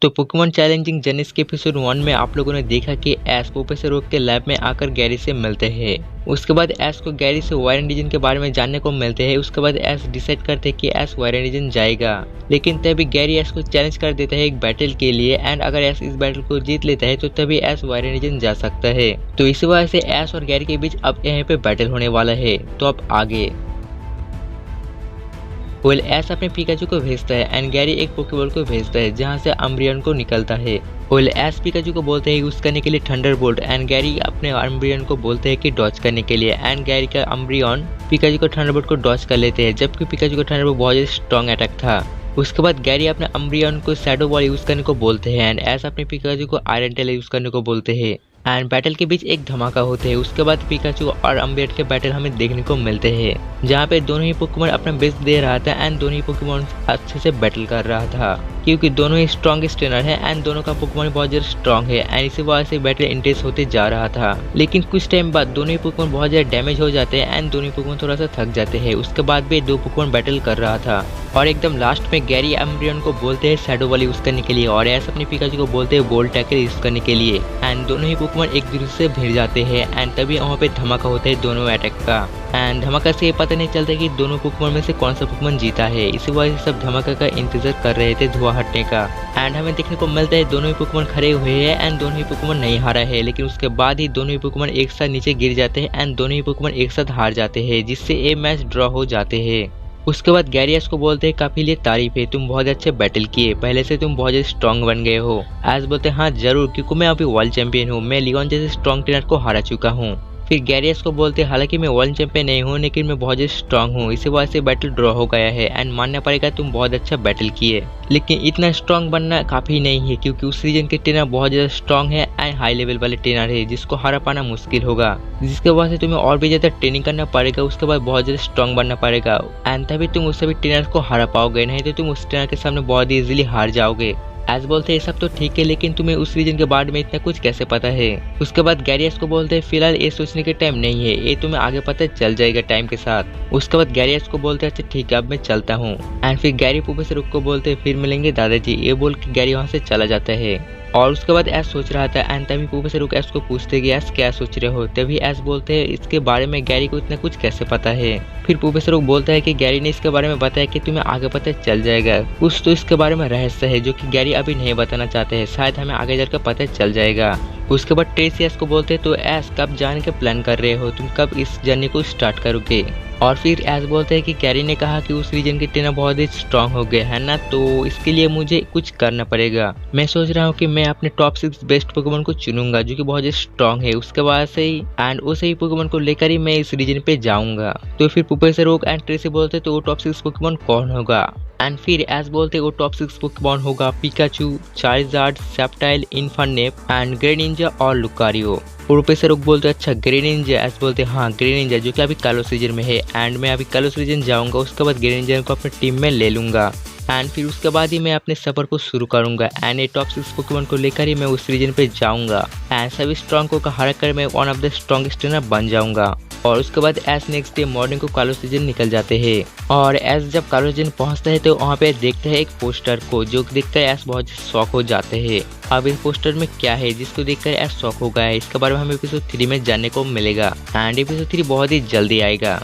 तो Pokemon challenging journeys के episode 1 में आप लोगों ने देखा कि एश प्रोफेसर ओक के लैब में आकर गैरी से मिलते हैं। उसके बाद एश को गैरी से वायरन रीजन के बारे में जानने को मिलते हैं। उसके बाद एश डिसाइड करते हैं कि एश वायरन रीजन जाएगा, लेकिन तभी गैरी एश को चैलेंज कर देता है एक बैटल के लिए एंड अगर एश इस बैटल को जीत लेता है तो तभी एश वायरन रीजन जा सकता है। तो इसी वजह से एश और गैरी के बीच अब यहाँ पे बैटल होने वाला है। तो अब आगे एश अपने पिकाचू को भेजता है एंड गैरी एक पोकेबॉल को भेजता है जहां से अम्ब्रियन को निकलता है। एश पिकाचू को बोलते हैं यूज करने के लिए थंडरबोल्ट एंड गैरी अपने अम्ब्रियन को बोलते हैं कि डॉज करने के लिए एंड गैरी का अम्ब्रियन पिकाचू को थंडरबोल्ट को डॉज कर लेते हैं, जबकि पिकाचू को थंडरबोल्ट बहुत ज्यादा स्ट्रॉन्ग अटैक था। उसके बाद गैरी अपने अम्ब्रियन को शैडो बॉल यूज करने को बोलते हैं एंड एश अपने पिकाचू को आयरन टेल यूज करने को बोलते हैं एंड बैटल के बीच एक धमाका होते हैं। उसके बाद पिकाचू और अम्ब्रियन के बैटल हमें देखने को मिलते हैं जहाँ पे दोनों ही पोकेमॉन अपना बेस्ट दे रहा था एंड दोनों ही पोकेमॉन अच्छे से बैटल कर रहा था क्योंकि दोनों ही स्ट्रॉन्गेस्ट ट्रेनर है एंड दोनों का पोकेमॉन बहुत ज्यादा स्ट्रॉन्ग है एंड इसी वजह से बैटल इंटेंस होते जा रहा था। लेकिन कुछ टाइम बाद दोनों ही पोकेमॉन बहुत ज्यादा डैमेज हो जाते हैं एंड दोनों ही पोकेमॉन थोड़ा सा थक जाते हैं। उसके बाद भी दो पोकेमॉन बैटल कर रहा था और एकदम लास्ट में गैरी अम्ब्रियन को बोलते हैं शैडो बॉल यूज करने के लिए और ऐसे अपने पिकाचू को बोलते हैं बोल्ट टैकल यूज करने के लिए एंड दोनों ही पोकेमॉन एक दूसरे से भिड़ जाते हैं एंड तभी वहाँ पे धमाका होता है दोनों अटैक का एंड धमाका से ये पता नहीं चलता कि दोनों पोकेमॉन में से कौन सा पोकेमॉन जीता है। इसी वजह से सब धमाका का इंतजार कर रहे थे धुआं हटने का एंड हमें देखने को मिलता है दोनों ही पोकेमॉन खड़े हुए हैं एंड दोनों ही पोकेमॉन नहीं हारा है, लेकिन उसके बाद ही दोनों ही पोकेमॉन एक साथ नीचे गिर जाते हैं एंड दोनों ही पोकेमॉन एक साथ हार जाते हैं जिससे ये मैच ड्रॉ हो जाते हैं। उसके बाद गैरी एश को बोलते हैं काफी लिए तारीफ है, तुम बहुत अच्छे बैटल किए, पहले से तुम बहुत ज्यादा स्ट्रॉन्ग बन गए हो। एश बोलते हैं हाँ जरूर, क्योंकि मैं अभी वर्ल्ड चैंपियन हूँ, मैं लियोन जैसे स्ट्रॉन्ग ट्रेनर को हरा चुका हूँ। फिर गैरी एश को बोलते हैं हालांकि मैं वर्ल्ड चैंपियन नहीं हूँ लेकिन मैं बहुत ज्यादा स्ट्रॉन्ग हूँ, इसी वजह से बैटल ड्रॉ हो गया है एंड मानना पड़ेगा तुम बहुत अच्छा बैटल किए, लेकिन इतना स्ट्रॉन्ग बनना काफी नहीं है क्योंकि उस रीजन के ट्रेनर बहुत ज्यादा स्ट्रॉन्ग है एंड हाई लेवल वाले ट्रेनर है जिसको हरा पाना मुश्किल होगा, जिसके वजह से तुम्हें और भी ज्यादा ट्रेनिंग करना पड़ेगा। उसके बाद बहुत ज्यादा स्ट्रॉन्ग बनना पड़ेगा एंड तभी तुम उस सभी ट्रेनर को हरा पाओगे, नहीं तो तुम उस ट्रेनर के सामने बहुत इजीली हार जाओगे। एश बोलते हैं ये सब तो ठीक है लेकिन तुम्हें उस रीजन के बारे में इतना कुछ कैसे पता है। उसके बाद गैरी एश को बोलते हैं फिलहाल ये सोचने के टाइम नहीं है, ये तुम्हें आगे पता चल जाएगा टाइम के साथ। उसके बाद गैरी एश को बोलते हैं अच्छा ठीक है अब मैं चलता हूँ एंड फिर गैरी प्रोफेसर ओक को बोलते हैं फिर मिलेंगे दादाजी, ये बोल के गैरी वहाँ से चला जाता है। और उसके बाद एश सोच रहा था एंड तभी प्रोफेसर ओक एश को पूछते कि एश क्या सोच रहे हो, तभी एश बोलते हैं इसके बारे में गैरी को इतना कुछ कैसे पता है। फिर प्रोफेसर ओक बोलता है कि गैरी ने इसके बारे में बताया कि तुम्हें आगे पता चल जाएगा, कुछ तो इसके बारे में रहस्य है जो कि गैरी अभी नहीं बताना चाहते हैं, शायद हमें आगे जाकर पता चल जाएगा। उसके बाद ट्रेसी एश को बोलते हैं तो एश कब जाने के प्लान कर रहे हो, तुम कब इस जर्नी को स्टार्ट करोगे। और फिर एश बोलते हैं कि गैरी ने कहा कि उस रीजन के ट्रेनर बहुत ही स्ट्रॉन्ग हो गए है ना, तो इसके लिए मुझे कुछ करना पड़ेगा। मैं सोच रहा हूँ कि मैं अपने टॉप 6 बेस्ट पोकेमॉन को चुनूंगा जो कि बहुत ही स्ट्रॉन्ग है, उसके बाद से ही एंड उसे ही पोकेमॉन को लेकर ही मैं इस रीजन पे जाऊंगा। तो फिर प्रोफेसर ओक एंड ट्रेसी बोलते तो वो टॉप 6 पोकेमॉन कौन होगा एंड फिर एश बोलते वो टॉप 6 पोकेमॉन होगा Pikachu, charged, septile, Infernape and Greninja और लुकारियो। प्रोफेसर ओक बोलते अच्छा ग्रेनिंजा, एश बोलते हाँ ग्रेनिंजा जो कि अभी कालोस रीजन में है एंड मैं अभी कालोस रीजन जाऊंगा, उसके बाद ग्रेनिंजा को अपने टीम में ले लूंगा एंड फिर उसके बाद ही मैं अपने सफर को शुरू करूंगा एंड ये टॉप 6 पोकेमॉन को लेकर ही मैं उस रीजन पे जाऊंगा एंड सभी स्ट्रॉन्ग को हरा कर मैं one of the strongest trainer बन जाऊंगा। और उसके बाद एश नेक्स्ट डे मॉर्निंग को कालोस रीजन निकल जाते हैं और एश जब कालोस रीजन पहुंचता है तो वहाँ पे देखते हैं एक पोस्टर को, जो देखकर एश बहुत शॉक हो जाते हैं। अब इस पोस्टर में क्या है जिसको देखकर एश शॉक हो गया है, इसके बारे में हमें एपिसोड 3 में जानने को मिलेगा एंड एपिसोड 3 बहुत ही जल्दी आएगा।